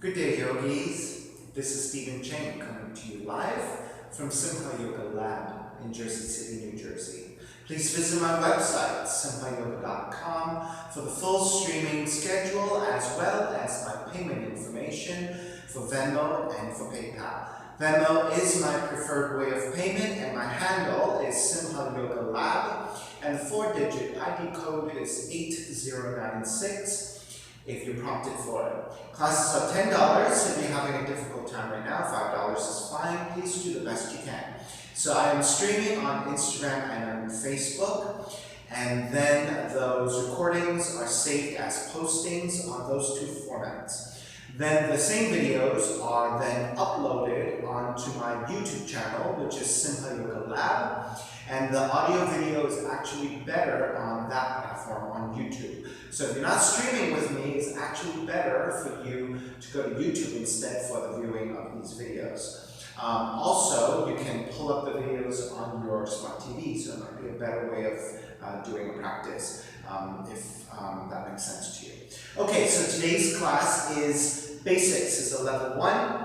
Good day, yogis. This is Stephen Cheng coming to you live from Simha Yoga Lab in Jersey City, New Jersey. Please visit my website, simhayoga.com, for the full streaming schedule as well as my payment information for Venmo and for PayPal. Venmo is my preferred way of payment and my handle is Simha Yoga Lab and the 4-digit ID code is 8096. If you're prompted for it. Classes are $10. If you're having a difficult time right now, $5 is fine. Please do the best you can. So I am streaming on Instagram and on Facebook, and then those recordings are saved as postings on those two formats. Then the same videos are then uploaded onto my YouTube channel, which is Simha Yoga Lab, and the audio video is actually better on that platform on YouTube. So if you're not streaming with me, it's actually better for you to go to YouTube instead for the viewing of these videos. Also, you can pull up the videos on your smart TV, so it might be a better way of doing a practice, if that makes sense to you. Okay, so today's class is basics, is a level 1.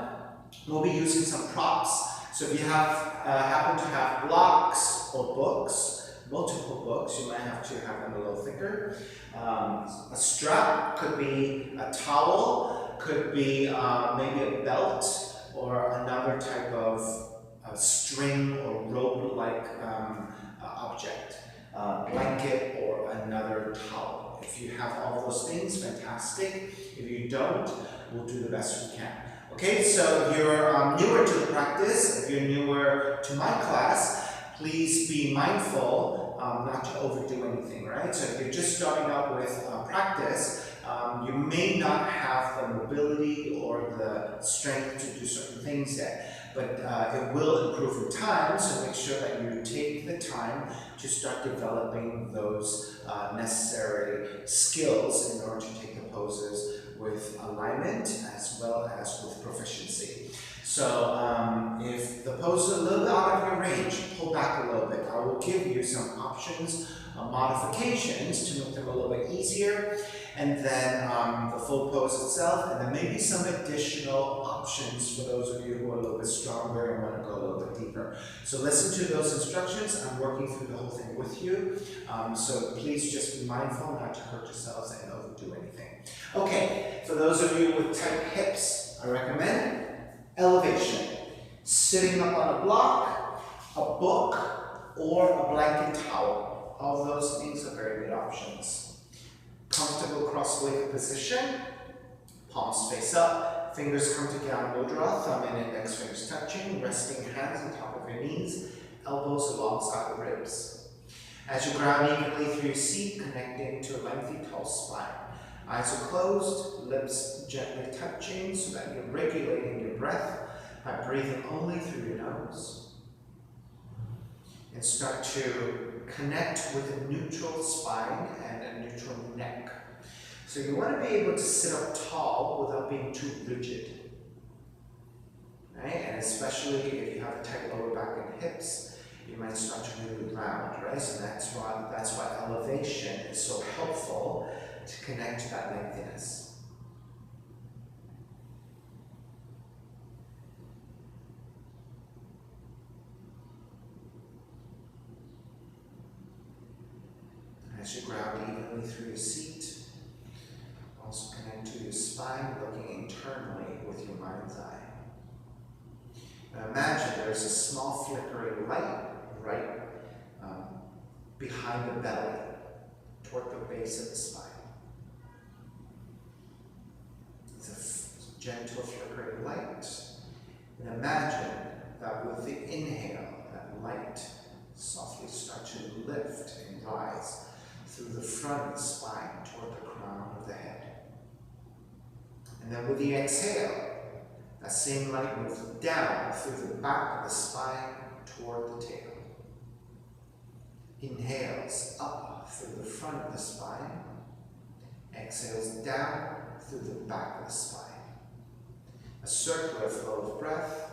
We'll be using some props. So if you happen to have blocks or books, multiple books, you might have to have them a little thicker. A strap could be a towel, could be maybe a belt or another type of string or rope-like object, blanket or another towel. If you have all those things, fantastic. If you don't, we'll do the best we can. Okay, so if you're newer to the practice, if you're newer to my class, please be mindful not to overdo anything, right? So if you're just starting out with practice, you may not have the mobility or the strength to do certain things yet, but it will improve in time, so make sure that you take the time to start developing those necessary skills in order to take the poses with alignment as well as with proficiency. So if the pose is a little bit out of your range, pull back a little bit. I will give you some options, modifications to make them a little bit easier, and then the full pose itself, and then maybe some additional options for those of you who are a little bit stronger and want to go a little bit deeper. So listen to those instructions. I'm working through the whole thing with you, so please just be mindful not to hurt yourselves and overdo anything. Okay, for those of you with tight hips, I recommend elevation, sitting up on a block, a book, or a blanket towel. All of those things are very good options. Comfortable cross-legged position, palms face up, fingers come to Gyan Mudra, thumb and index fingers touching, resting hands on top of your knees, elbows alongside the ribs. As you ground evenly through your seat, connecting to a lengthy tall spine. Eyes are closed, lips gently touching so that you're regulating your breath by breathing only through your nose. And start to connect with a neutral spine and a neutral neck. So you want to be able to sit up tall without being too rigid. Right? And especially if you have a tight lower back and hips, you might start to move around, right? So that's why elevation is so helpful to connect to that lengthiness. As you ground evenly through your seat, also connect to your spine, looking internally with your mind's eye. Now imagine there's a small flickering light right behind the belly, toward the base of the spine. It's a gentle flickering light. And imagine that with the inhale, that light softly starts to lift and rise through the front of the spine toward the crown of the head. And then with the exhale, that same light moves down through the back of the spine toward the tail. Inhales up through the front of the spine, exhales down through the back of the spine. A circular flow of breath.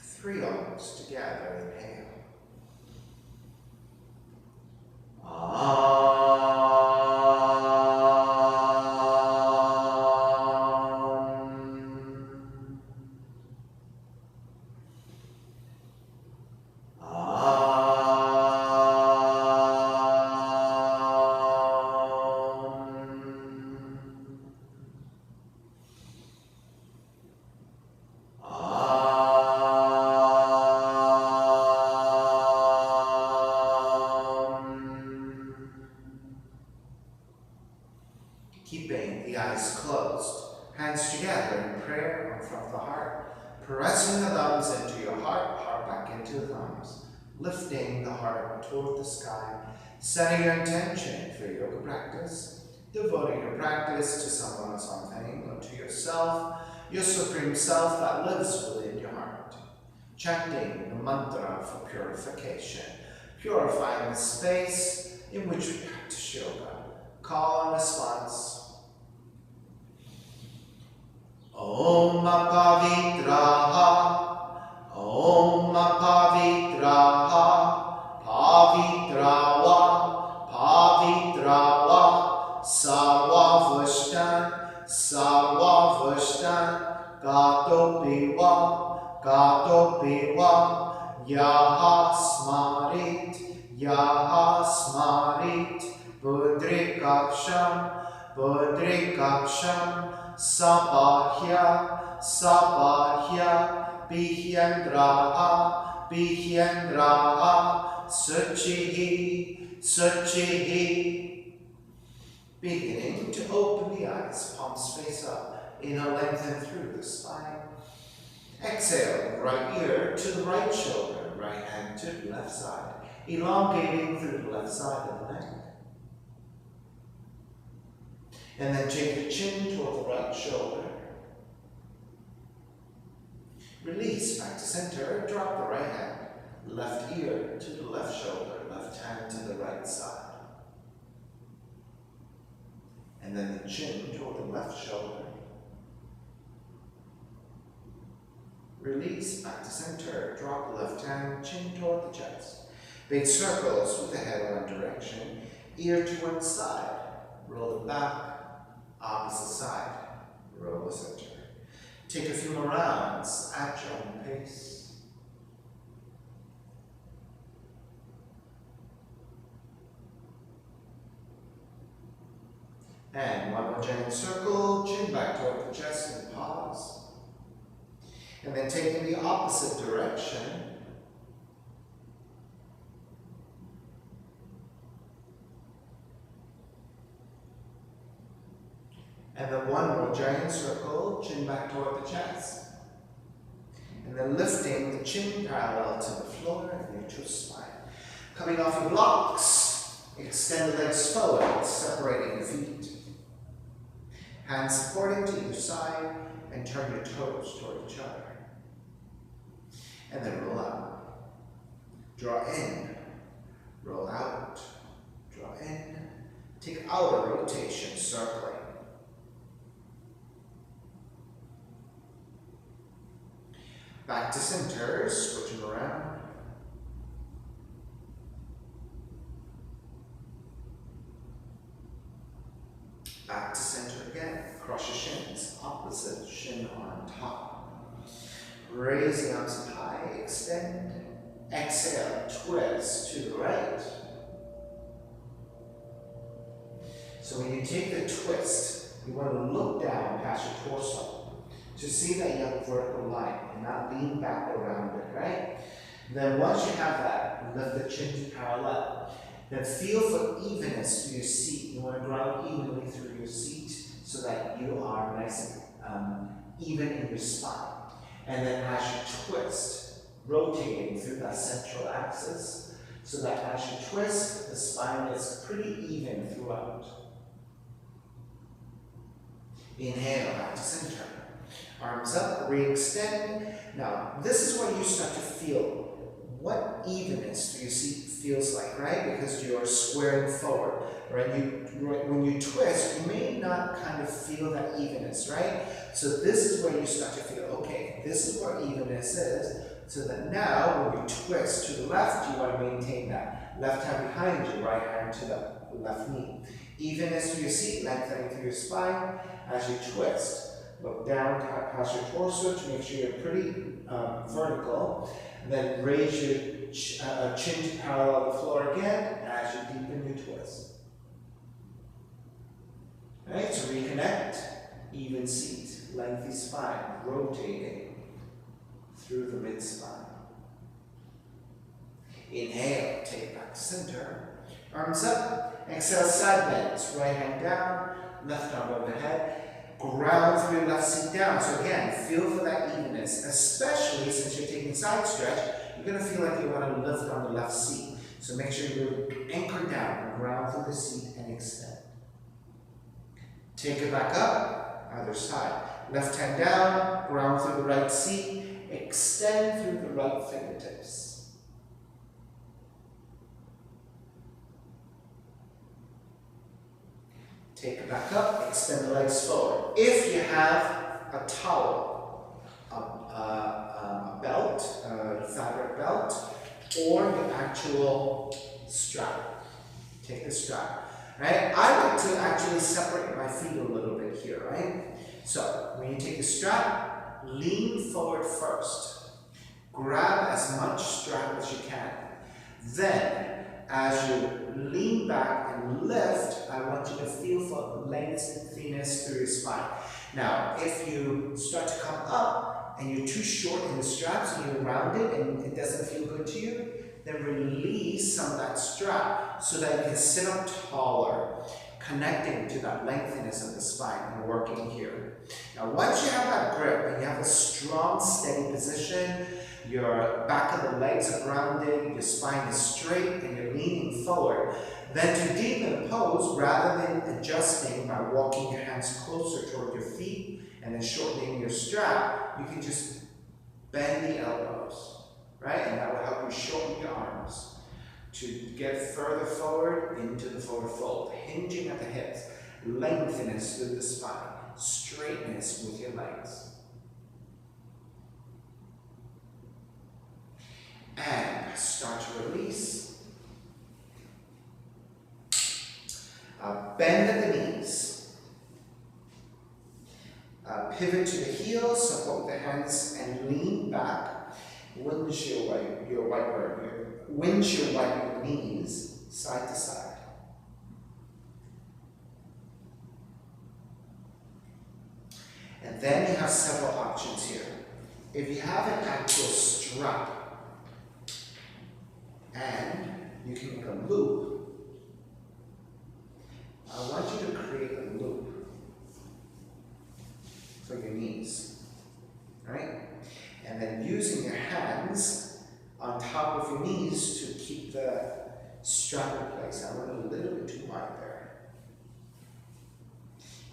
Three arms together, inhale. Keeping the eyes closed, hands together in prayer in front of the heart, pressing the thumbs into your heart, heart back into the thumbs, lifting the heart toward the sky, setting your intention for your yoga practice, devoting your practice to someone or something, or to yourself, your supreme self that lives within your heart, chanting the mantra for purification, purifying the space in which we practice yoga. Call and response. Om Pavitraha, Om Pavitraha, Pavitrawa, Pavitrawa, Sarvavashtan, Sarvavashtan, Gatopiva, Gatopiva, Yaha Smarit, Yaha Smarit, Budrikaksham, Budrikaksham, Sapahya, Sapahya, Bihyendraha, Bihyendraha, Suchihi, Suchihi. Beginning to open the eyes, palms face up, inhale, lengthen through the spine. Exhale, right ear to the right shoulder, right hand to the left side, elongating through the left side of the neck. And then take the chin toward the right shoulder. Release back to center, drop the right hand, left ear to the left shoulder, left hand to the right side. And then the chin toward the left shoulder. Release back to center, drop the left hand, chin toward the chest. Big circles with the head in one direction, ear to one side, roll it back, opposite side, roll the center. Take a few more rounds at your own pace. And one more giant circle, chin back toward the chest and pause. And then taking the opposite direction, and then one more giant circle, chin back toward the chest. And then lifting the chin parallel to the floor and neutral spine. Coming off your blocks, extend the legs forward, separating the feet. Hands supporting to either side, and turn your toes toward each other. And then roll out. Draw in, roll out, draw in. Take outer rotation, circling. Back to center, switching around. Back to center again. Cross your shins, opposite shin on top. Raise the arms up high, extend. Exhale, twist to the right. So when you take the twist, you want to look down past your torso to see that you have a vertical line and not lean back around it, right? Then once you have that, lift the chin to parallel. Then feel for evenness through your seat. You want to ground evenly through your seat so that you are nice and even in your spine. And then as you twist, rotating through that central axis, so that as you twist, the spine is pretty even throughout. Inhale, back to center. Arms up, re-extend. Now, this is where you start to feel what evenness through your seat feels like, right? Because you're squaring forward, right? When you twist, you may not kind of feel that evenness, right? So this is where you start to feel, okay, This is where evenness is, so that now when you twist to the left, you want to maintain that. Left hand behind you, right hand to the left knee. Evenness through your seat, lengthening through your spine as you twist. Look down past your torso to make sure you're pretty vertical. And then raise your chin to parallel the floor again as you deepen your twist. Alright, so reconnect, even seat, lengthy spine, rotating through the mid-spine. Inhale, take it back to center. Arms up. Exhale, side bends. Right hand down, left arm overhead. Ground through your left seat down. So again, feel for that evenness, especially since you're taking side stretch, you're going to feel like you want to lift on the left seat. So make sure you're anchored down and ground through the seat and extend. Take it back up, other side. Left hand down, ground through the right seat, extend through the right fingertips. Take it back up, extend the legs forward. If you have a towel, a belt, a fabric belt, or the actual strap, take the strap. Right? I like to actually separate my feet a little bit here, right? So when you take the strap, lean forward first. Grab as much strap as you can. Then, as you lean back and lift, I want you to feel for length and thinness through your spine. Now, if you start to come up and you're too short in the straps and you're rounded and it doesn't feel good to you, then release some of that strap so that you can sit up taller, connecting to that lengthiness of the spine and working here. Now, once you have that grip and you have a strong, steady position, your back of the legs are grounded, your spine is straight, and you're leaning forward, then to deepen the pose, rather than adjusting by walking your hands closer toward your feet and then shortening your strap, you can just bend the elbows, right? And that will help you shorten your arms to get further forward into the forward fold, hinging at the hips, lengthiness through the spine, straightness with your legs. And start to release. Bend at the knees. Pivot to the heels, support the hands, and lean back. Windshield wipe your knees side to side. And then you have several options here. If you have an actual strap, and you can make a loop, I want you to create a loop for your knees, right? And then using your hands on top of your knees to keep the strap in place. I went a little bit too wide there.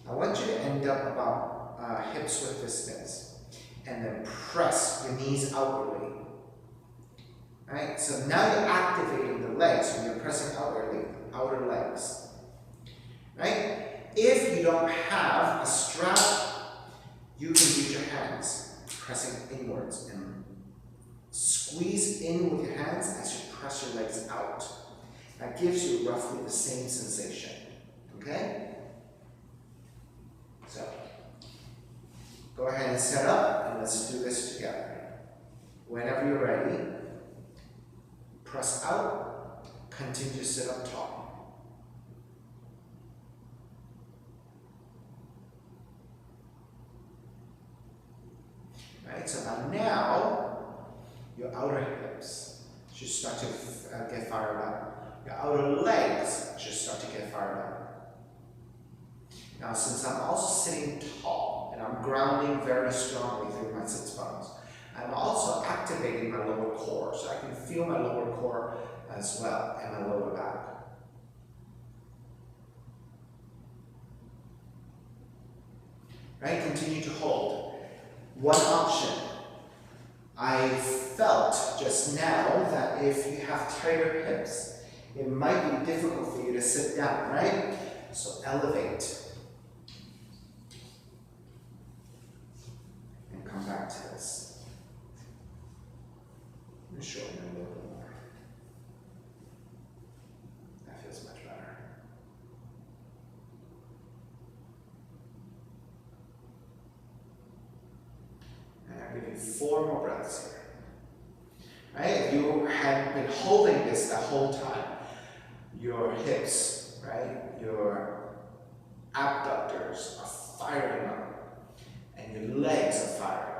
I want you to end up about hips width distance, and then press your knees outwardly. Right? So now you're activating the legs when you're pressing outwardly, outer legs. Right? If you don't have a strap, you can use your hands, pressing inwards, and squeeze in with your hands as you press your legs out. That gives you roughly the same sensation. Okay? So, go ahead and set up, and let's do this together. Whenever you're ready, press out, continue to sit up tall. Right, so now your outer hips should start to get fired up. Your outer legs should start to get fired up. Now, since I'm also sitting tall and I'm grounding very strongly through my sits bones, I'm also activating my lower core, so I can feel my lower core as well, and my lower back. Right, continue to hold. One option, I felt just now that if you have tighter hips, it might be difficult for you to sit down, right? So elevate. And come back to this. And shorten it a little bit more. That feels much better. And I'll give you 4 more breaths here. Right? If you had been holding this the whole time, your hips, right, your abductors are firing up, and your legs are firing up.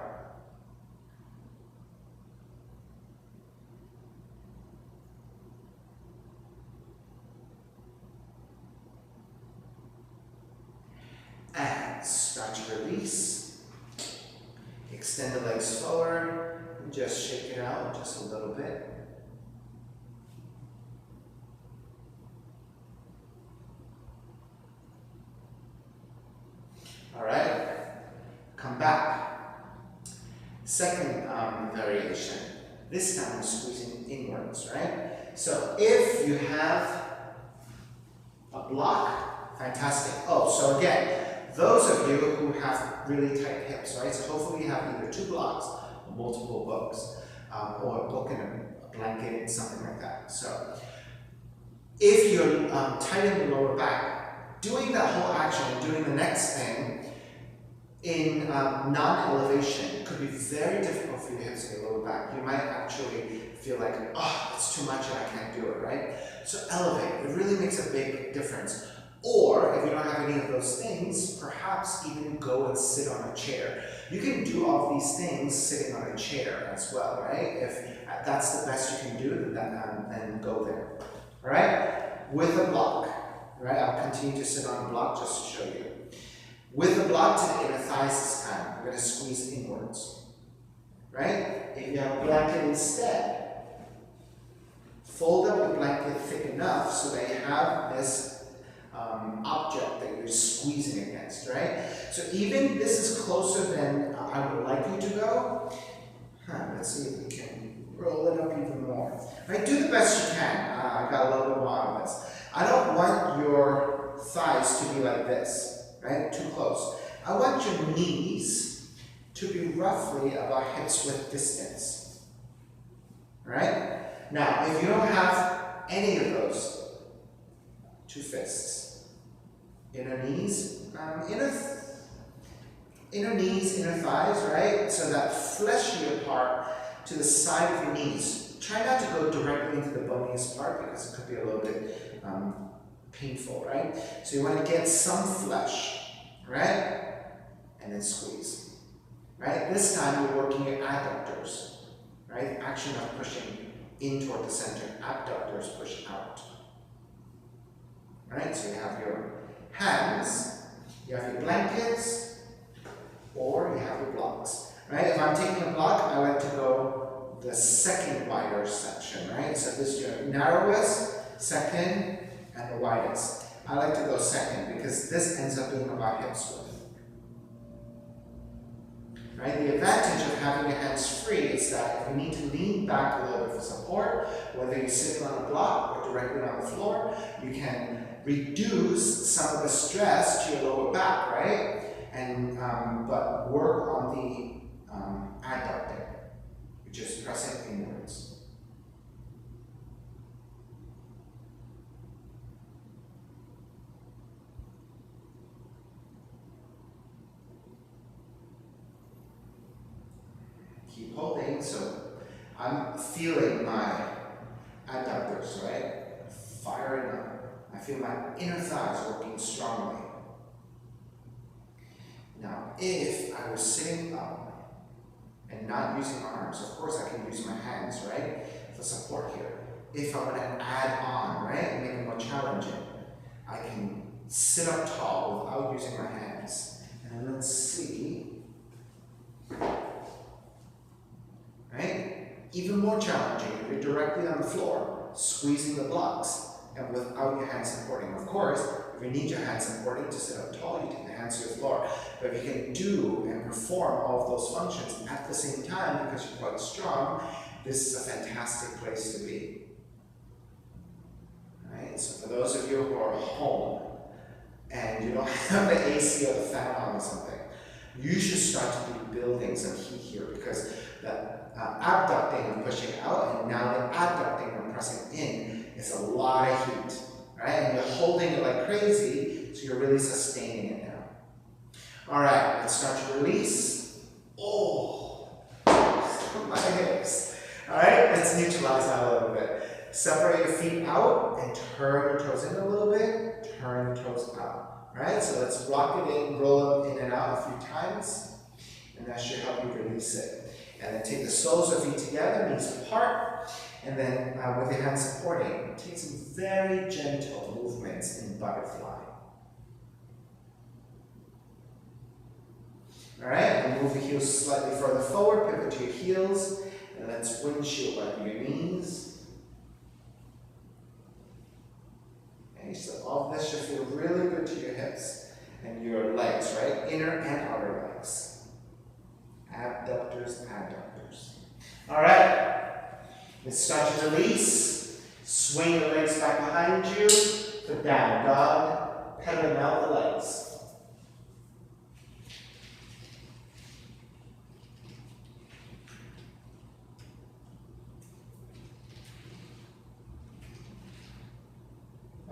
And start to release. Extend the legs forward, and just shake it out just a little bit. All right, come back. Second variation. This time we're squeezing inwards, right? So if you have a block, fantastic. Oh, so again, those of you who have really tight hips, right? So hopefully you have either 2 blocks or multiple books, or a book and a blanket, something like that. So if you're tight in the lower back, doing that whole action and doing the next thing in non-elevation could be very difficult for your hips and your lower back. You might actually feel like, oh, it's too much and I can't do it, right? So elevate, it really makes a big difference. Or if you don't have any of those things, perhaps even go and sit on a chair. You can do all these things sitting on a chair as well, right? If that's the best you can do, then go there. All right? With a block, right? I'll continue to sit on a block just to show you. With the block to the inner thighs this time, we're going to squeeze inwards, right? If you have a blanket instead, fold up the blanket thick enough so that you have this object that you're squeezing against, right? So even this is closer than I would like you to go. Let's see if we can roll it up even more. Right? Do the best you can. I got a little bit more on this. I don't want your thighs to be like this, right? Too close. I want your knees to be roughly about hips width distance. Right? Now, if you don't have any of those, 2 fists. Inner knees, inner knees, inner thighs, right? So that fleshier part to the side of your knees. Try not to go directly into the boniest part because it could be a little bit painful, right? So you want to get some flesh, right? And then squeeze, right? This time you're working your adductors, right? Action of pushing in toward the center. Abductors push out, right? So you have your hands, you have your blankets, or you have your blocks, right? If I'm taking a block, I like to go the second wider section, right? So this is your narrowest, second, and the widest. I like to go second because this ends up being about hips width. Right? The advantage of having your hands free is that if you need to lean back a little bit for support, whether you're sitting on a block or directly on the floor, you can reduce some of the stress to your lower back, right? And but work on the adductor, which is pressing inwards. Keep holding, so I'm feeling my adductors, right? Firing up. I feel my inner thighs working strongly. Now, if I was sitting up and not using arms, of course I can use my hands, right? For support here. If I want to add on, right, and make it more challenging, I can sit up tall without using my hands. And let's see. Right? Even more challenging if you're directly on the floor, squeezing the blocks, and without your hands supporting. Of course, if you need your hands supporting to sit up tall, you take the hands to the floor. But if you can do and perform all of those functions at the same time because you're quite strong, this is a fantastic place to be. Right? So for those of you who are home and you don't have the AC or the fan on or something, you should start to be building some heat here because that abducting and pushing out, and now the adducting and pressing in. It's a lot of heat, right? And you're holding it like crazy, so you're really sustaining it now. All right, let's start to release. Oh, my hips. All right, let's neutralize that a little bit. Separate your feet out and turn your toes in a little bit, turn your toes out. All right, so let's rock it in, roll them in and out a few times, and that should help you release it. And then take the soles of feet together, knees apart, and then with your hands supporting, take some very gentle movements in butterfly. All right, and move the heels slightly further forward, pivot to your heels, and let's windshield wipe your knees. Okay, so all this should feel really good to your hips and your legs, right? Inner and outer legs. Abductors, adductors. All right, let's start to release. Swing the legs back behind you for down dog, pedaling out the legs.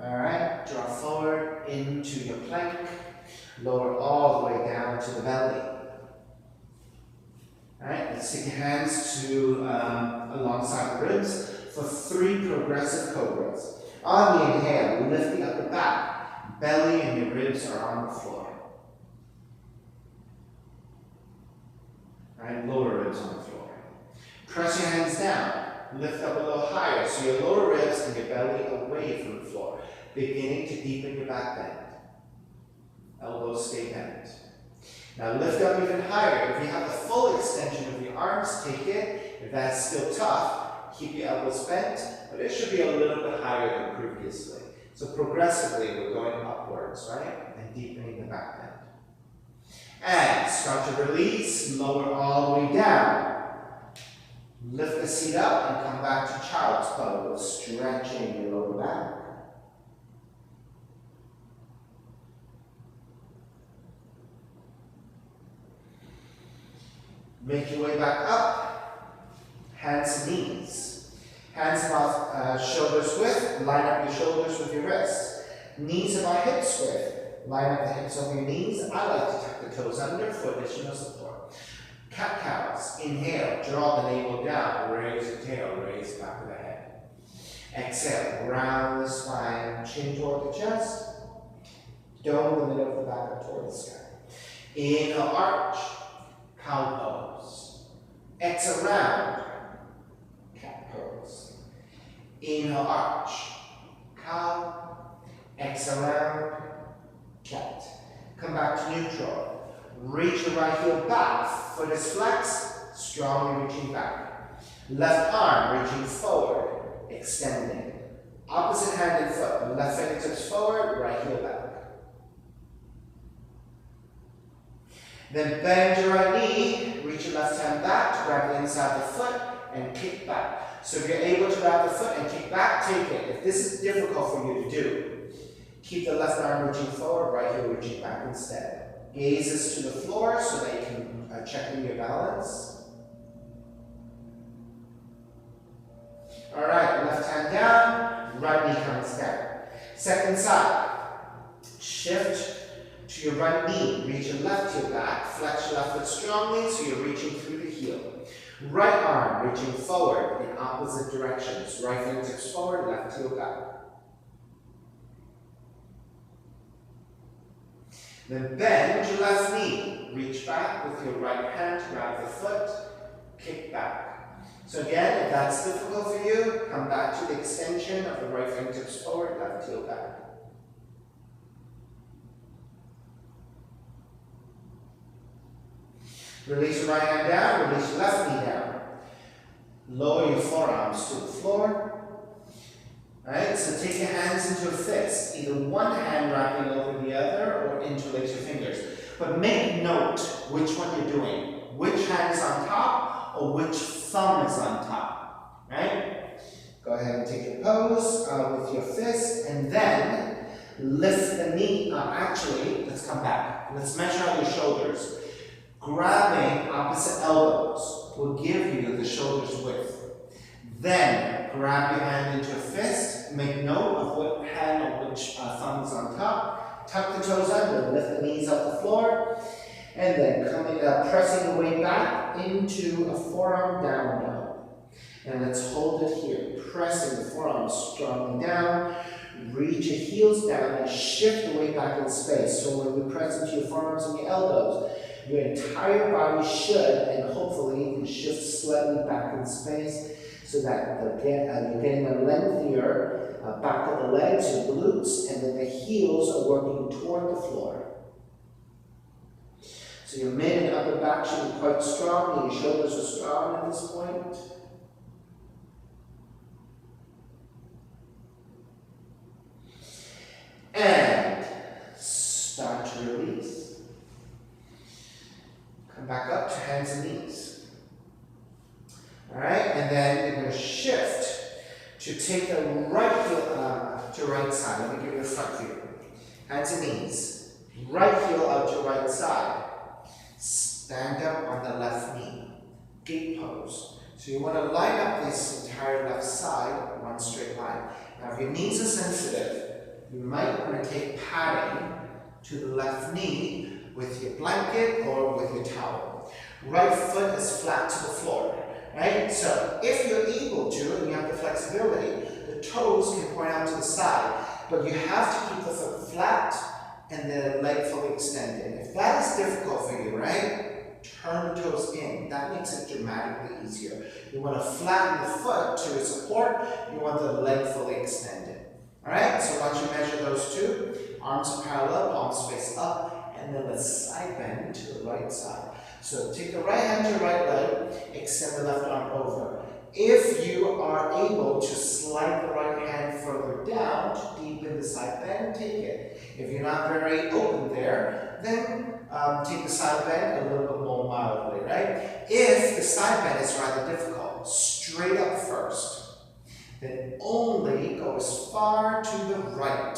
All right, draw forward into your plank. Lower all the way down to the belly. All right, let's take your hands to alongside the ribs for 3 progressive cobras. On the inhale, lift the upper back. Belly and your ribs are on the floor. All right, lower ribs on the floor. Press your hands down. Lift up a little higher, so your lower ribs and your belly away from the floor, beginning to deepen your back bend. Elbows stay bent. Now lift up even higher. If you have the full extension of your arms, take it. If that's still tough, keep your elbows bent, but it should be a little bit higher than previously. So progressively, we're going upwards, right? And deepening the back bend. And start to release, lower all the way down. Lift the seat up and come back to child's pose, stretching your lower back. Make your way back up, hands and knees. Hands about shoulders width, line up your shoulders with your wrists. Knees about hips width, line up the hips over your knees. I like to tuck the toes under for additional support. Cat cows, inhale, draw the navel down, raise the tail, raise the back of the head. Exhale, round the spine, chin toward the chest, dome the middle of the back up toward the sky. Inhale, arch, cow pose. Exhale, round, cat pose. Inhale, arch, cow. Exhale, round, cat. Come back to neutral. Reach your right heel back, foot is flexed, strongly reaching back. Left arm reaching forward, extending. Opposite hand and foot, left fingertips forward, right heel back. Then bend your right knee, reach your left hand back, grab the inside of the foot, and kick back. So if you're able to grab the foot and kick back, take it. If this is difficult for you to do, keep the left arm reaching forward, right heel reaching back instead. Gazes to the floor so that you can check in your balance. All right, left hand down, right knee comes down. Second side, shift to your right knee, reach your left heel back, flex your left foot strongly so you're reaching through the heel. Right arm reaching forward in opposite directions, right fingertips forward, left heel back. Then bend your left knee, reach back with your right hand, grab the foot, kick back. So again, if that's difficult for you, come back to the extension of the right fingertips forward, left heel back. Release your right hand down, release your left knee down. Lower your forearms to the floor. Alright, so take your hands into a fist, either one hand wrapping over the other or interlace your fingers. But make note which one you're doing. Which hand is on top or which thumb is on top. Right? Go ahead and take your pose with your fist and then lift the knee. Actually, let's come back. Let's measure out your shoulders. Grabbing opposite elbows. will give you the shoulders width. Then grab your hand into a fist, make note of what hand or which thumb is on top, tuck the toes under, lift the knees off the floor, and then pressing the weight back into a forearm down dog. And let's hold it here, pressing the forearms strongly down, reach your heels down and shift the weight back in space. So when you press into your forearms and your elbows, your entire body should, and hopefully you can shift slightly back in space so that you're getting a lengthier back of the legs, your glutes, and then the heels are working toward the floor. So your mid and upper back should be quite strong, and your shoulders are strong at this point. And start to release. Come back up to hands and knees. All right, and then you're going to shift to take the right heel to right side. Let me give you a front view. Hands and knees. Right heel out to right side. Stand up on the left knee. Gate pose. So you want to line up this entire left side, one straight line. Now if your knees are sensitive, you might want to take padding to the left knee with your blanket or with your towel. Right foot is flat to the floor. Right? So if you're able to, and you have the flexibility, the toes can point out to the side, but you have to keep the foot flat and the leg fully extended. If that is difficult for you, right, turn the toes in. That makes it dramatically easier. You want to flatten the foot to support, you want the leg fully extended. Alright, so once you measure those two, arms are parallel, palms face up, and then let's side bend to the right side. So take the right hand to the right leg, extend the left arm over. If you are able to slide the right hand further down to deepen the side bend, take it. If you're not very open there, then take the side bend a little bit more mildly, right? If the side bend is rather difficult, straight up first. Then only go as far to the right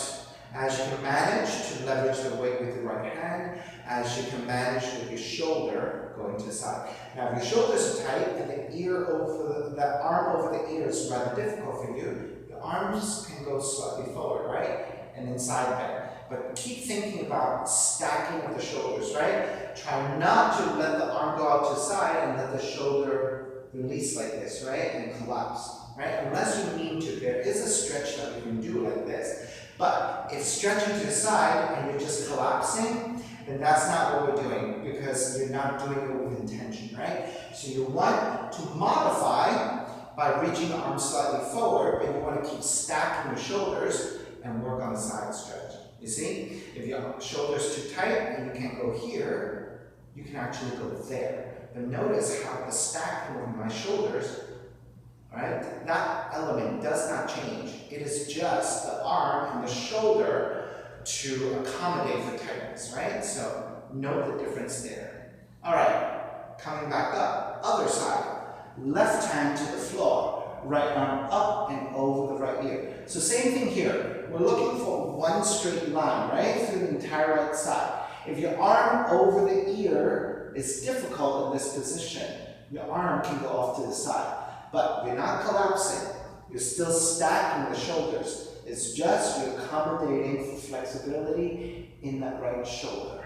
as you can manage to leverage the weight with the right hand, as you can manage with your shoulder going to the side. Now, if your shoulders are tight and the arm over the ear is rather difficult for you, your arms can go slightly forward, right? And then side bend. But keep thinking about stacking of the shoulders, right? Try not to let the arm go out to the side and let the shoulder release like this, right? And collapse. Right? Unless you need to, there is a stretch that we can do like this. But if stretching to the side and you're just collapsing, then that's not what we're doing because you're not doing it with intention, right? So you want to modify by reaching the arm slightly forward, but you want to keep stacking your shoulders and work on the side stretch. You see? If your shoulder's too tight and you can't go here, you can actually go there. But notice how the stacking of my shoulders, right? That element does not change. It is just the arm and the shoulder to accommodate for tightness, right? So note the difference there. All right, coming back up, other side. Left hand to the floor, right arm up and over the right ear. So same thing here. We're looking for one straight line, right? Through the entire right side. If your arm over the ear is difficult in this position, your arm can go off to the side. But you're not collapsing. You're still stacking the shoulders. It's just you're accommodating for flexibility in that right shoulder.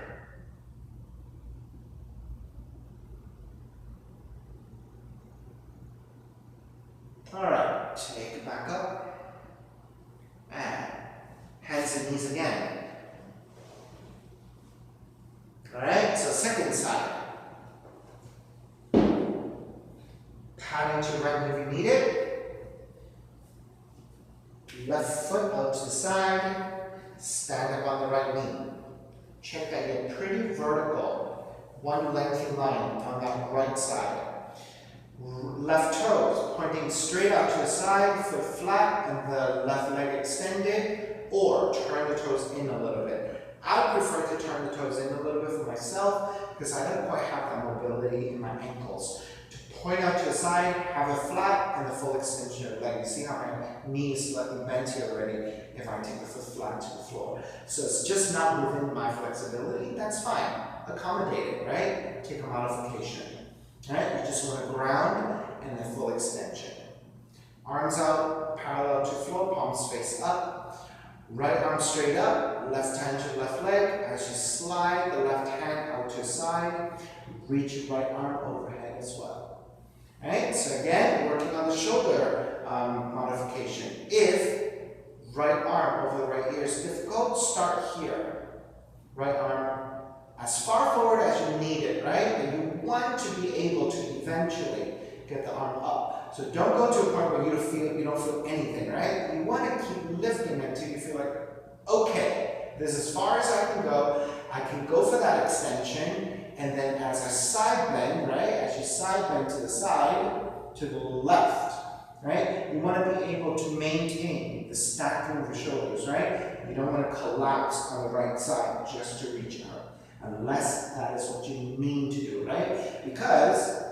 All right, take it back up. And hands and knees again. All right, so second side. Padding to the right if you need it. Left foot out to the side. Stand up on the right knee. Check that you're pretty vertical. One lengthy line on that right side. Left toes pointing straight out to the side, foot flat, and the left leg extended, or turn the toes in a little bit. I prefer to turn the toes in a little bit for myself because I don't quite have that mobility in my ankles. Point out to the side, have it flat, and the full extension of the leg. You see how my knee is slightly bent here already if I take the foot flat to the floor. So it's just not within my flexibility. That's fine. Accommodate it, right? Take a modification. Right? You just want to ground and then full extension. Arms out, parallel to floor, palms face up. Right arm straight up, left hand to left leg. As you slide the left hand out to side, reach right arm overhead as well. Right? So again, working on the shoulder modification. If right arm over the right ear is difficult, start here. Right arm as far forward as you need it, right? And you want to be able to eventually get the arm up. So don't go to a point where you don't feel anything, right? You want to keep lifting until you feel like, okay, this is as far as I can go. I can go for that extension, and then as I side bend, right? As you side bend to the side, to the left, right? You want to be able to maintain the stacking of the shoulders, right? You don't want to collapse on the right side just to reach out, unless that is what you mean to do, right? Because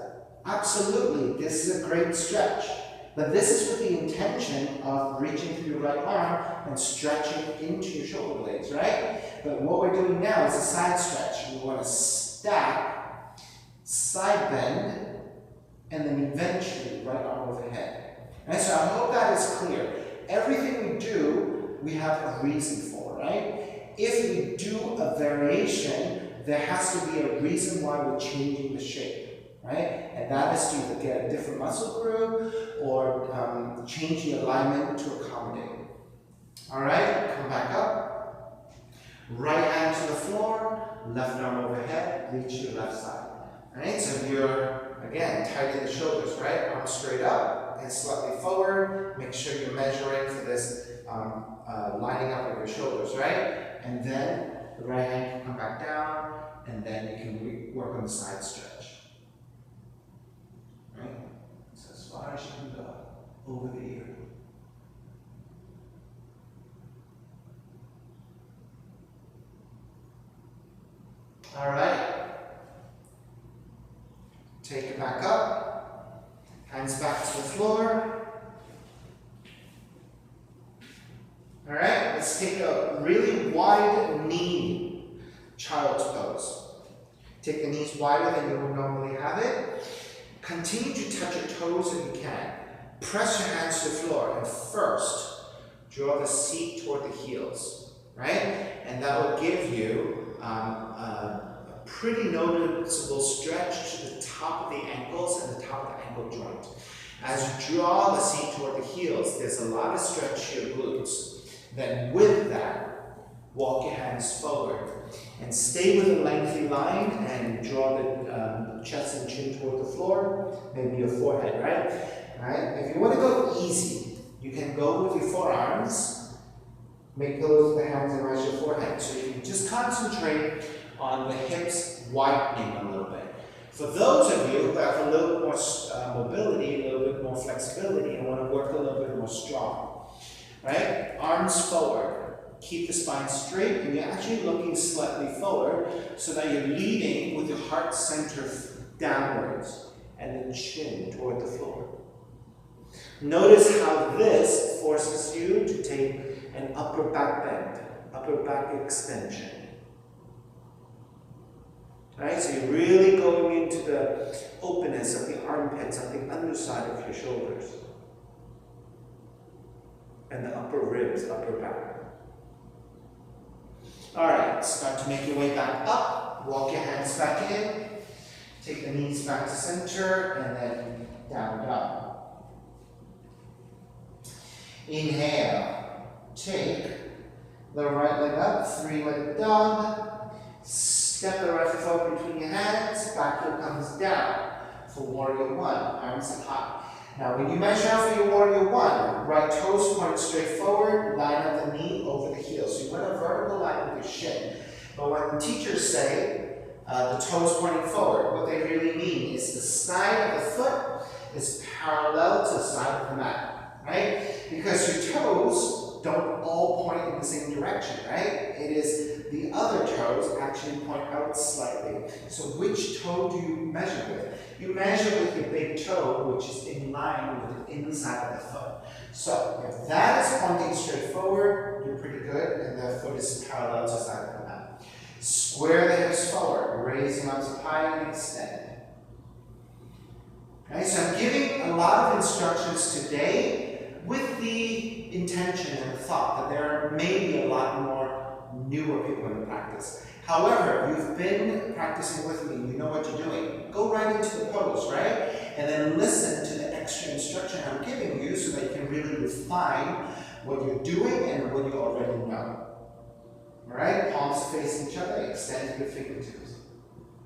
absolutely, this is a great stretch, but this is with the intention of reaching through your right arm and stretching into your shoulder blades, right? But what we're doing now is a side stretch. We want to stack, side bend, and then eventually right arm overhead. And so I hope that is clear. Everything we do, we have a reason for, right? If we do a variation, there has to be a reason why we're changing the shape, right? And that is to either get a different muscle group or change the alignment to accommodate. All right, come back up. Right hand to the floor, left arm overhead, reach your left side. All right, so you're, again, tighten the shoulders, right? Arm straight up and slightly forward. Make sure you're measuring for this lining up of your shoulders, right? And then the right hand can come back down, and then you can work on the side stretch. Right? So as far as you can go, over the ear. All right. Take it back up. Hands back to the floor. All right, let's take a really wide knee child's pose. Take the knees wider than you would normally have it. Continue to touch your toes if you can. Press your hands to the floor, and first, draw the seat toward the heels, right? And that will give you a pretty noticeable stretch to the top of the ankles and the top of the ankle joint. As you draw the seat toward the heels, there's a lot of stretch to your glutes. Then with that, walk your hands forward and stay with a lengthy line and draw the chest and chin toward the floor, maybe your forehead, right? All right? If you want to go easy, you can go with your forearms, make pillows with the hands and rest your forehead. So you can just concentrate on the hips widening a little bit. For those of you who have a little more mobility, a little bit more flexibility, and want to work a little bit more strong, right? Arms forward. Keep the spine straight, and you're actually looking slightly forward so that you're leading with your heart center downwards and the chin toward the floor. Notice how this forces you to take an upper back bend, upper back extension. Right? So you're really going into the openness of the armpits, of the underside of your shoulders. And the upper ribs, upper back. Alright, start to make your way back up. Walk your hands back in. Take the knees back to center, and then down dog. Inhale. Take the right leg up, 3-legged dog. Step the right foot forward between your hands. Back heel comes down for warrior one. Arms up high. Now, when you measure out for your warrior one, right toes point straight forward, line up the knee over the heel. So you want a vertical line with your shin. But when teachers say the toes pointing forward, what they really mean is the side of the foot is parallel to the side of the mat, right? Because your toes don't all point in the same direction, right? It is the other toes actually point out slightly. So which toe do you measure with? You measure with your big toe, which is in line with the inside of the foot. So if that is pointing straight forward, you're pretty good, and the foot is parallel to the side of the mat. Square the hips forward, raising arms up high and extend. Okay, so I'm giving a lot of instructions today with the intention and the thought that there may be a lot more newer people in the practice. However, you've been practicing with me, you know what you're doing. Go right into the pose, right? And then listen to the extra instruction I'm giving you so that you can really refine what you're doing and what you already know. Alright, palms face each other, extend your fingertips.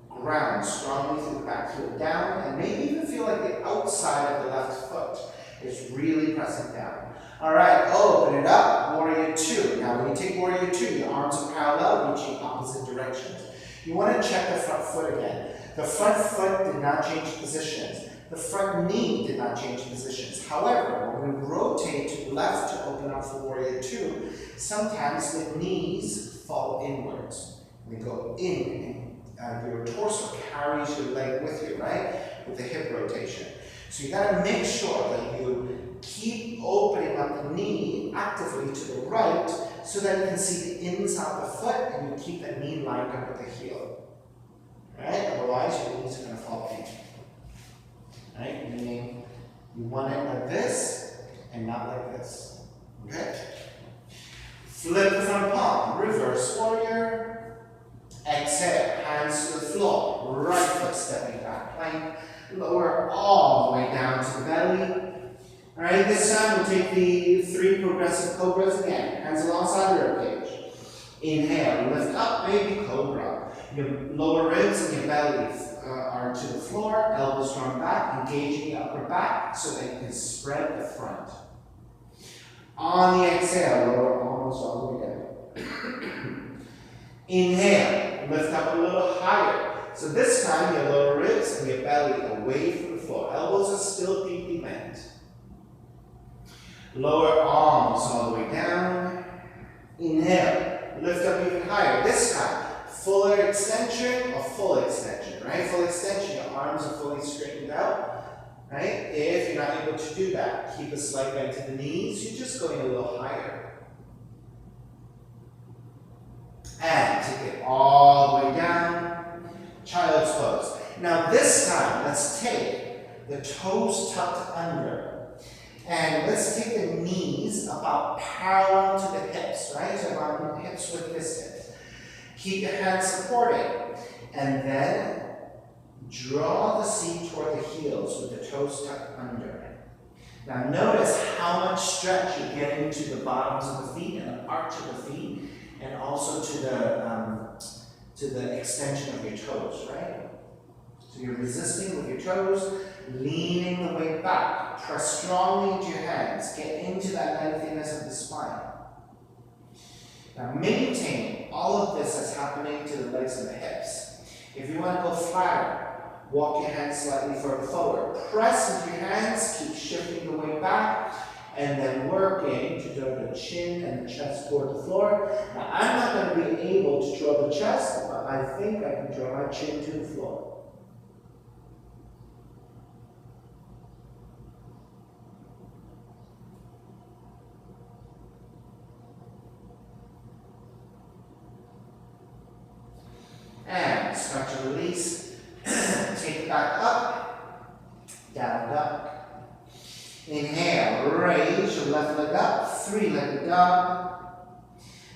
Ground strongly through the back heel down, and maybe even feel like the outside of the left foot is really pressing down. Alright, open it up, warrior two. Now when you take warrior two, your arms are parallel, reaching opposite directions. You want to check the front foot again. The front foot did not change positions. The front knee did not change positions. However, when we rotate to the left to open up for warrior two, sometimes the knees fall inwards. They go in, and your torso carries your leg with you, right? With the hip rotation. So you got to make sure that you keep opening up the knee actively to the right so that you can see the inside of the foot and you keep the knee lined up with the heel. Right? Otherwise, your knees are going to fall in. Right? Meaning you want it like this and not like this. Okay? Flip the front palm, reverse warrior. Exhale, hands to the floor. Right foot stepping back, plank. Lower all the way down to the belly. Alright, this time we'll take the 3 progressive cobras again. Hands alongside the ribcage. Inhale, lift up, baby cobra. Your lower ribs and your belly are to the floor, elbows drawn back, engaging the upper back so that you can spread the front. On the exhale, lower almost all the way down. Inhale, lift up a little higher. So this time, your lower ribs and your belly away from the floor. Elbows are still deeply bent. Lower arms all the way down. Inhale, lift up even higher. This time, fuller extension or full extension, right? Full extension, your arms are fully straightened out, right? If you're not able to do that, keep a slight bend to the knees. You're just going a little higher. And take it all the way down, child's pose. Now this time, let's take the toes tucked under. And let's take the knees about parallel to the hips, right? So about hips width distance. Keep your hands supported. And then draw the seat toward the heels with the toes tucked under. Now notice how much stretch you're getting to the bottoms of the feet and the arch of the feet, and also to the extension of your toes, right? So you're resisting with your toes, leaning the weight back. Press strongly into your hands. Get into that lengthiness of the spine. Now maintain all of this as happening to the legs and the hips. If you want to go flatter, walk your hands slightly further forward. Press into your hands, keep shifting the weight back, and then working to draw the chin and the chest toward the floor. Now I'm not going to be able to draw the chest, but I think I can draw my chin to the floor. And start to release. Take it back up. Down duck. Inhale, raise your left leg up. 3-legged dog.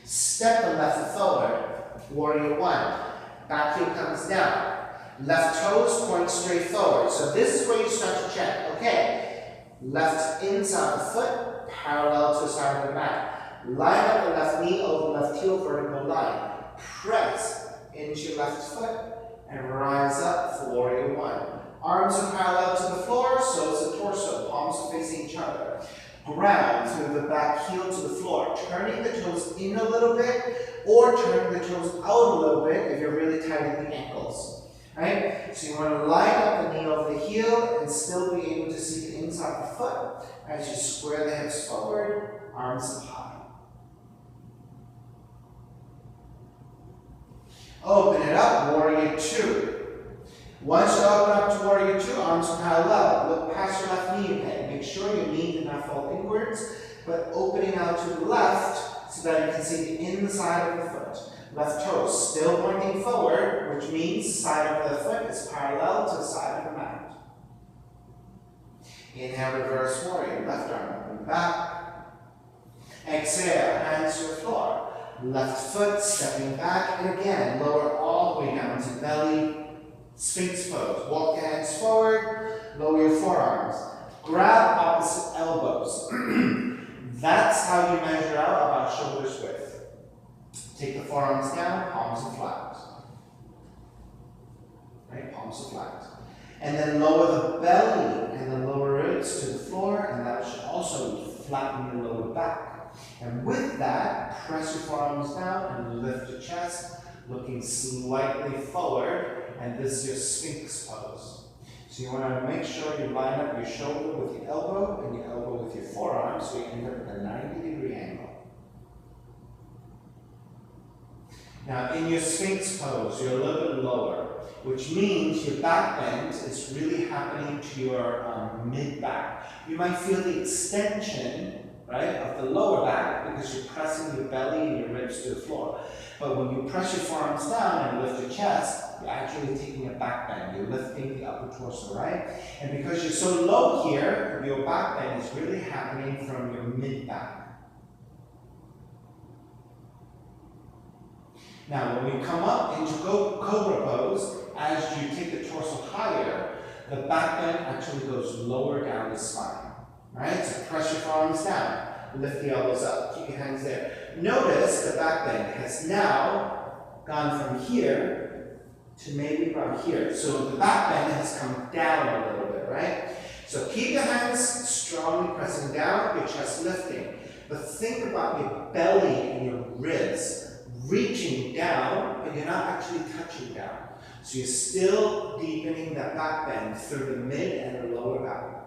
Step the left foot forward. Warrior 1. Back heel comes down. Left toes point straight forward. So this is where you start to check. Okay. Left inside the foot, parallel to the side of the mat. Line up the left knee over left heel, vertical line. Press into your left foot and rise up for warrior 1. Arms are parallel to the floor, so is the torso. Palms are facing each other. Ground through the back heel to the floor. Turning the toes in a little bit, or turning the toes out a little bit if you're really tight in the ankles. Right? So you want to line up the knee over the heel and still be able to see the inside of the foot as you square the hips forward, arms up high. Open it up, warrior 2. Once you open up to warrior 2, arms parallel. Look past your left knee again. Make sure your knee did not fall inwards, but opening out to the left so that you can see the inside of the foot. Left toe still pointing forward, which means side of the foot is parallel to the side of the mat. Inhale, reverse warrior. Left arm up and back. Exhale, hands to the floor. Left foot stepping back. And again, lower all the way down to belly. Sphinx pose. Walk your hands forward. Lower your forearms. Grab opposite elbows. That's how you measure out about shoulders width. Take the forearms down, palms are flat. Right, palms are flat. And then lower the belly and the lower ribs to the floor, and that should also flatten your lower back. And with that, press your forearms down and lift your chest, looking slightly forward, and this is your Sphinx pose. So you want to make sure you line up your shoulder with your elbow and your elbow with your forearm, so you end up at a 90-degree angle. Now in your Sphinx pose, you're a little bit lower, which means your back bend is really happening to your mid-back. You might feel the extension, right, of the lower back because you're pressing your belly and your ribs to the floor. But when you press your forearms down and lift your chest, you're actually taking a back bend. You're lifting the upper torso, right? And because you're so low here, your back bend is really happening from your mid-back. Now, when we come up into Cobra pose, as you take the torso higher, the back bend actually goes lower down the spine. Right? So press your forearms down, lift the elbows up, keep your hands there. Notice the back bend has now gone from here to maybe around here. So the back bend has come down a little bit, right? So keep your hands strongly pressing down, your chest lifting. But think about your belly and your ribs reaching down, but you're not actually touching down. So you're still deepening that back bend through the mid and the lower back.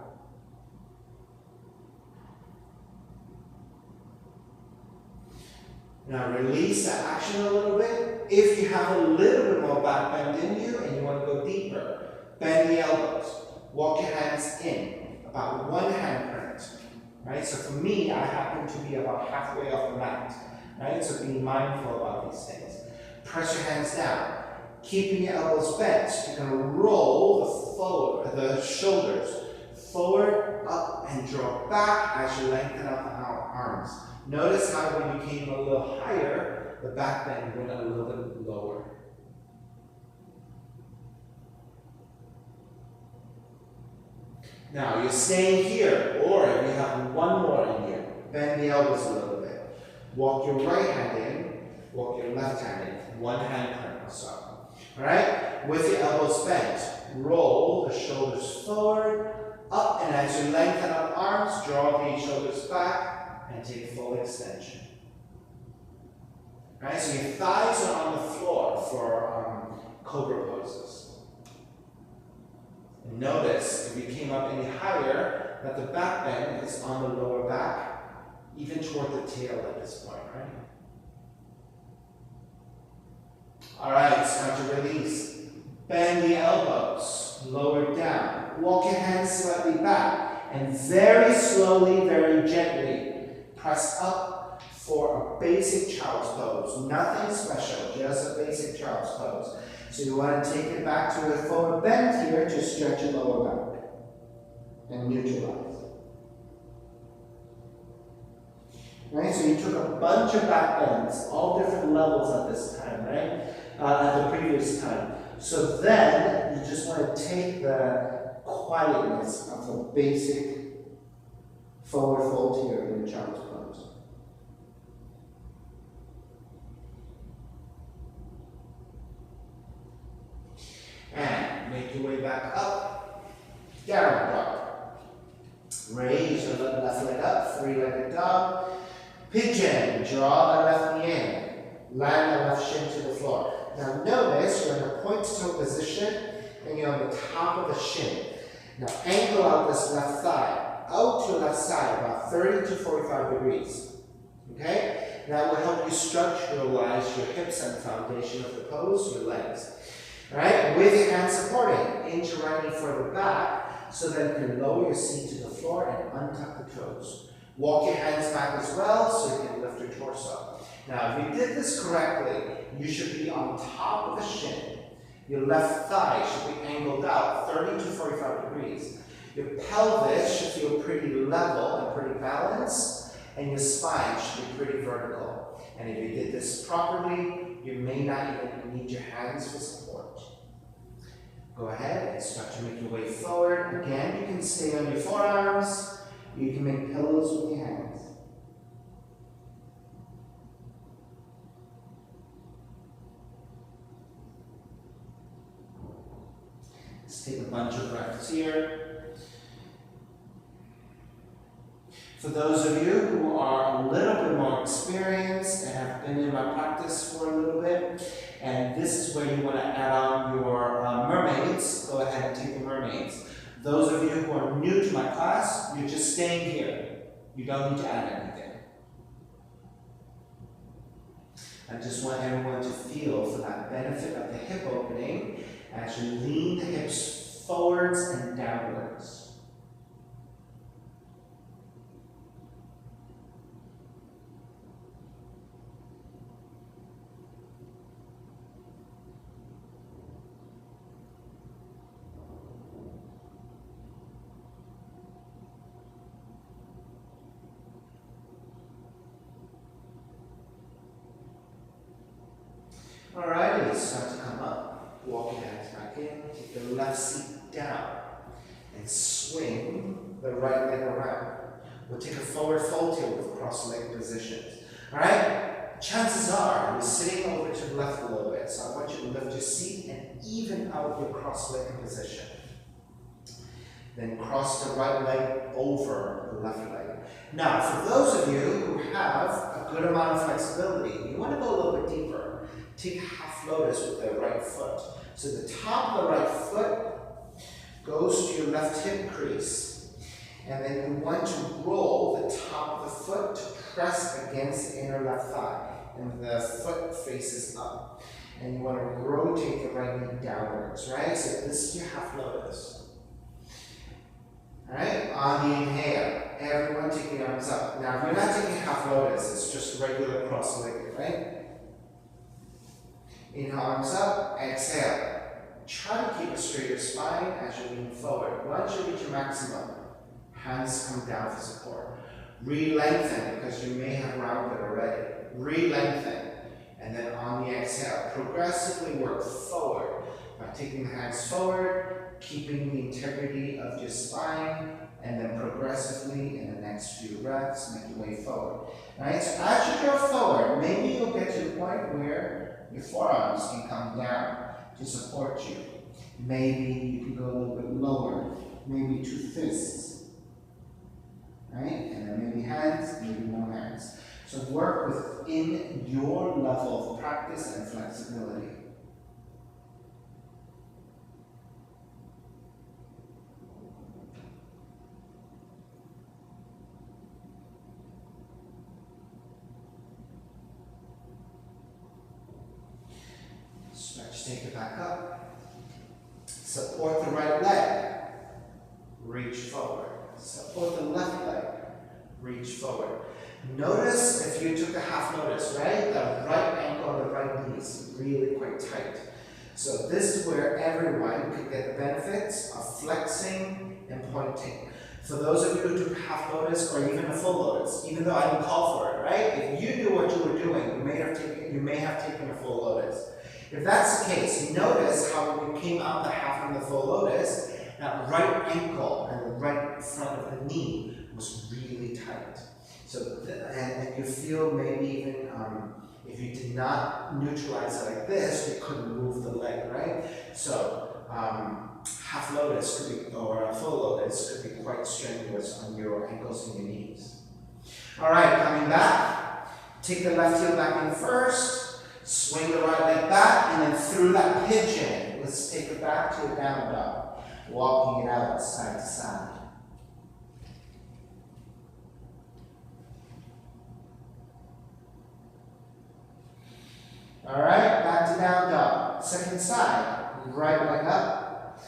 Now release that action a little bit. If you have a little bit more back bend in you and you want to go deeper, bend the elbows. Walk your hands in, about one hand print. Right? So for me, I happen to be about halfway off the mat. Right? So be mindful about these things. Press your hands down. Keeping your elbows bent, you're going to roll the shoulders forward, up, and draw back as you lengthen out the arms. Notice how when you came a little higher, the back bend went a little bit lower. Now you're staying here, or if you have one more in you, bend the elbows a little bit. Walk your right hand in, walk your left hand in, one hand print or so. Alright? With your elbows bent, roll the shoulders forward, up, and as you lengthen out arms, draw the shoulders back and take full extension. Right? So your thighs are on the floor for cobra poses. And notice, if you came up any higher, that the back bend is on the lower back, even toward the tail at this point, right? Alright, start to release. Bend the elbows, lower down. Walk your hands slightly back, and very slowly, very gently, press up for a basic child's pose. Nothing special, just a basic child's pose. So you want to take it back to a forward bend here to stretch your lower back and neutralize. Right, so you took a bunch of back bends, all different levels at this time, right? At the previous time. So then, you just want to take the quietness of a basic forward fold here in the child's pose. And make your way back up, down dog. Raise your left leg up, three-legged dog. Pigeon, draw the left knee in, land the left shin to the floor. Now notice you're in a point-to-toe position and you're on the top of the shin. Now angle out this left thigh, out to the left side, about 30 to 45 degrees. Okay? That will help you structuralize your hips and foundation of the pose, your legs. Alright? With your hands supporting, inch right knee further back, so that you can lower your seat to the floor and untuck the toes. Walk your hands back as well, so you can lift your torso. Now, if you did this correctly, you should be on top of the shin. Your left thigh should be angled out 30 to 45 degrees. Your pelvis should feel pretty level and pretty balanced, and your spine should be pretty vertical. And if you did this properly, you may not even need your hands for support. Go ahead and start to make your way forward. Again, you can stay on your forearms. You can make pillows with your hands. Let's take a bunch of breaths here. For those of you who are a little bit more experienced and have been in my practice for a little bit, and this is where you want to add on your mermaids, go ahead and take the mermaids. Those of you who are new to my class, you're just staying here. You don't need to add anything. I just want everyone to feel for that benefit of the hip opening as you lean the hips forwards and downwards. Alrighty, start to come up. Walk your hands back in. Take the left seat down. And swing the right leg around. We'll take a forward fold here with cross leg positions. Alright? Chances are you're sitting over to the left a little bit. So I want you to lift your seat and even out your cross leg position. Then cross the right leg over the left leg. Now, for those of you who have a good amount of flexibility, you want to go a little bit deeper. Take half lotus with the right foot. So the top of the right foot goes to your left hip crease. And then you want to roll the top of the foot to press against the inner left thigh. And the foot faces up. And you want to rotate the right knee downwards, right? So this is your half lotus. Alright, on the inhale, everyone take the arms up. Now, if you're not taking half lotus, it's just regular cross-legged, right? Inhale, arms up, exhale. Try to keep a straighter spine as you lean forward. Once you reach your maximum, hands come down for support. Re-lengthen, because you may have rounded already. Re-lengthen. And then on the exhale, progressively work forward by taking the hands forward, keeping the integrity of your spine, and then progressively in the next few breaths, make your way forward. Alright, so as you go forward, maybe you'll get to the point where your forearms can come down to support you. Maybe you can go a little bit lower, maybe 2 fists. Right? And then maybe hands, maybe no hands. So work within your level of practice and flexibility. Stretch, take it back up. Support the right leg. Reach forward. Support the left leg. Reach forward. Notice if you took a half notice, right? The right ankle and the right knee is really quite tight. So this is where everyone could get the benefits of flexing and pointing. For those of you who took half lotus or even a full lotus, even though I didn't call for it, right? If you knew what you were doing, you may have taken a full lotus. If that's the case, notice how when you came out the half and the full lotus, that right ankle and the right front of the knee was really tight. So, and you feel maybe even if you did not neutralize it like this, you couldn't move the leg, right? So, half lotus could be, or a full lotus could be quite strenuous on your ankles and your knees. All right, coming back, take the left heel back in first, swing the right leg back, and then through that pigeon, let's take it back to a down dog, walking it out side to side. All right, back to down dog. Second side, right leg up.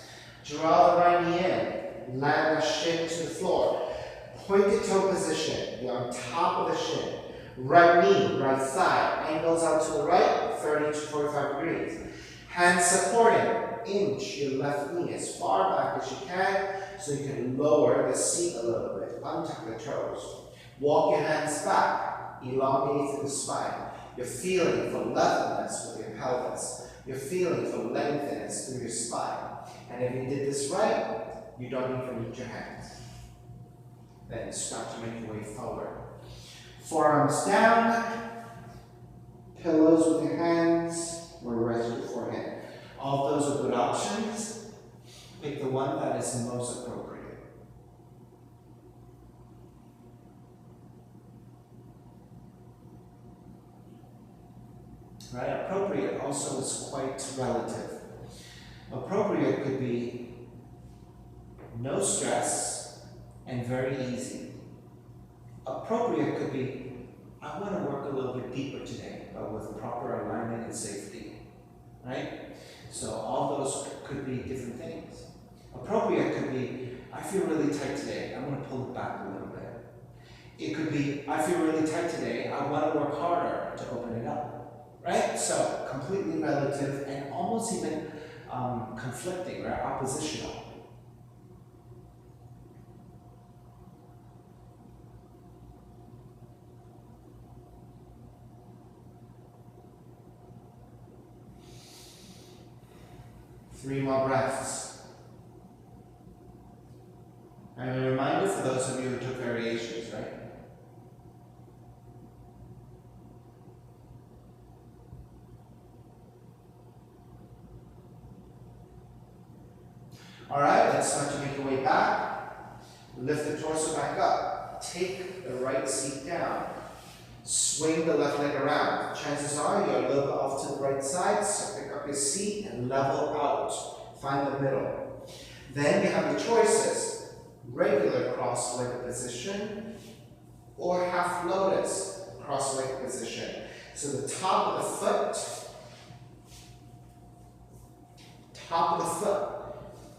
Draw the right knee in. Land the shin to the floor. Pointed toe position. You're on top of the shin. Right knee, right thigh. Angles out to the right, 30 to 45 degrees. Hands supporting. Inch your left knee as far back as you can so you can lower the seat a little bit. Untuck the toes. Walk your hands back. Elongate through the spine. You're feeling for levelness with your pelvis. You're feeling for lengthiness through your spine. And if you did this right, you don't even need your hands. Then start to make your way forward. Forearms down. Pillows with your hands, or rest your forehead. All of those are good options. Pick the one that is most appropriate. Right? Appropriate also is quite relative. Appropriate could be no stress and very easy. Appropriate could be, I want to work a little bit deeper today, but with proper alignment and safety, right? So all those could be different things. Appropriate could be, I feel really tight today, I want to pull it back a little bit. It could be, I feel really tight today, I want to work harder to open it up, right? So completely relative and almost even conflicting, right? Oppositional. Three more breaths. And a reminder for those of you who took variations, right? All right, let's start to make your way back. Lift the torso back up. Take the right seat down. Swing the left leg around. Chances are you're a little bit off to the right side, so pick up your seat and level out. Find the middle. Then you have your choices. Regular cross-legged position or half lotus cross-legged position. So the top of the foot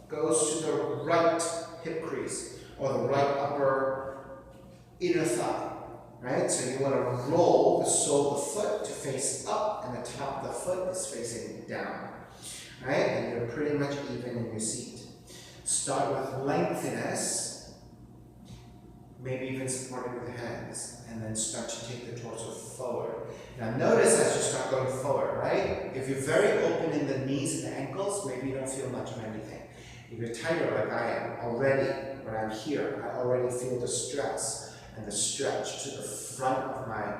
goes to the right hip crease or the right upper inner thigh. Right? So you want to roll the sole of the foot to face up and the top of the foot is facing down. Right? And you're pretty much even in your seat. Start with lengthiness, maybe even supported with the hands, and then start to take the torso forward. Now notice as you start going forward, right? If you're very open in the knees and the ankles, maybe you don't feel much of anything. If you're tighter like I am already, when I'm here, I already feel the stress and the stretch to the front of my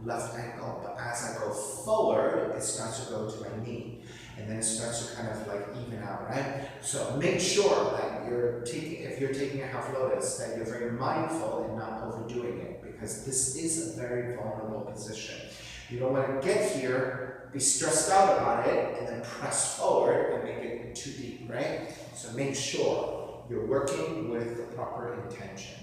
left ankle. But as I go forward, it starts to go to my knee. And then it starts to kind of like even out, right? So make sure that if you're taking a half lotus, that you're very mindful and not overdoing it, because this is a very vulnerable position. You don't want to get here, be stressed out about it, and then press forward and make it too deep, right? So make sure you're working with the proper intention.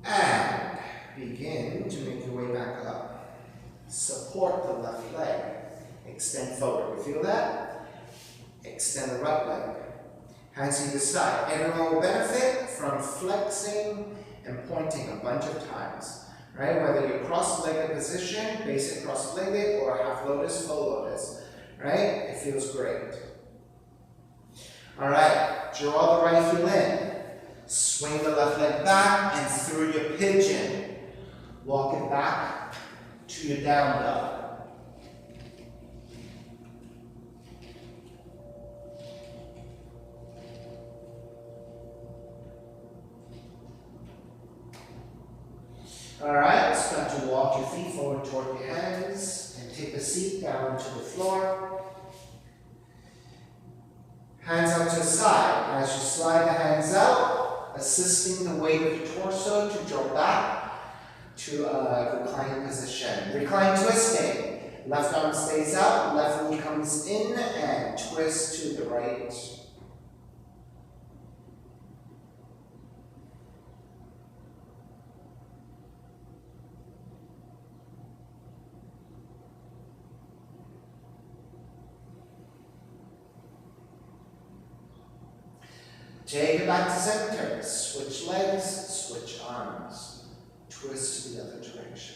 And begin to make your way back up. Support the left leg. Extend forward. You feel that? Extend the right leg. Hands either side. Everyone will benefit from flexing and pointing a bunch of times. Right? Whether you're cross-legged position, basic cross-legged, or half lotus, full lotus. Right? It feels great. Alright, draw the right heel in. Swing the left leg back and through your pigeon. Walk it back to your down dog. Alright, start to walk your feet forward toward your hands and take the seat down to the floor. Hands out to the side. As you slide the hands out, assisting the weight of your torso to draw back to a reclining position. Recline twisting. Left arm stays out, left knee comes in and twist to the right. Take it back to center. Switch legs, switch arms. Twist to the other direction.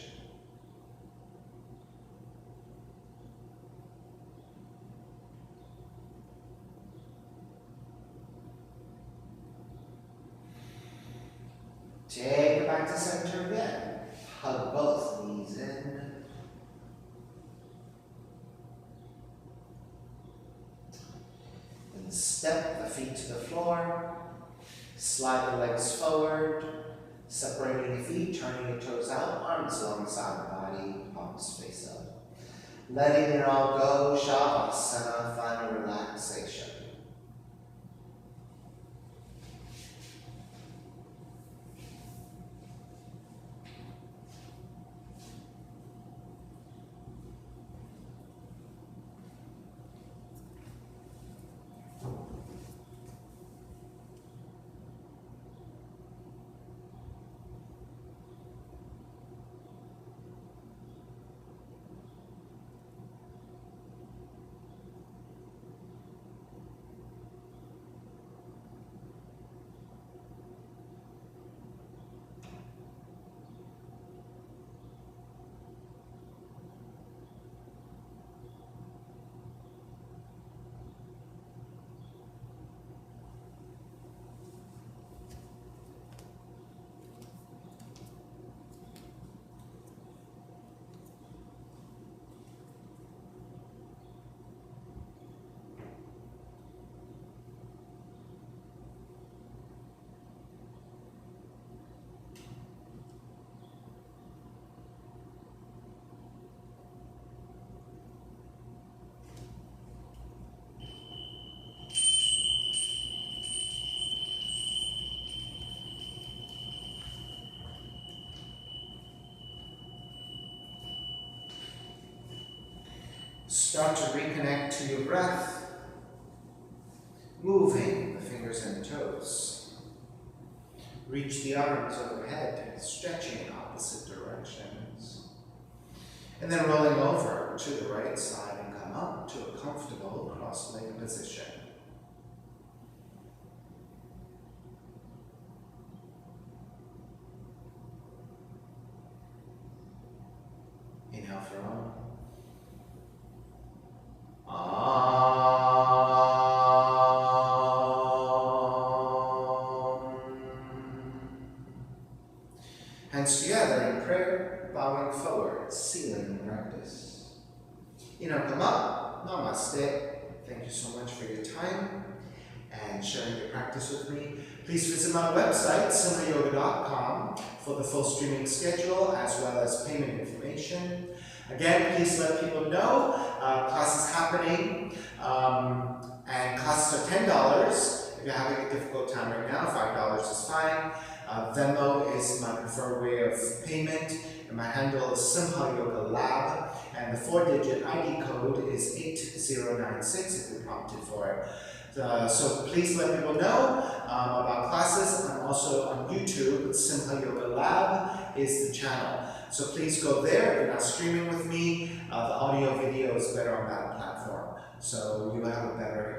Take it back to center again. Hug both knees in. And step the feet to the floor. Slide the legs forward. Separating the feet, turning your toes out, arms alongside the body, palms face up. Letting it all go, Shavasana, final relaxation. Start to reconnect to your breath, moving the fingers and toes. Reach the arms overhead, stretching in opposite directions. And then rolling over to the right side and come up to a comfortable cross-legged position. Inhale for all. Hands together in prayer, bowing forward, sealing practice. Come up, namaste. Thank you so much for your time and sharing your practice with me. Please visit my website, simhayoga.com, for the full streaming schedule as well as payment information. Again, please let people know class is happening, and classes are $10. If you're having a difficult time right now, $5 is fine. Venmo is my preferred way of payment, and my handle is Simha Yoga Lab, and the 4-digit ID code is 8096 if you're prompted for it. So please let people know about classes. I'm also on YouTube. Simha Yoga Lab is the channel. So please go there. If you're not streaming with me, the audio video is better on that platform. So you will have a better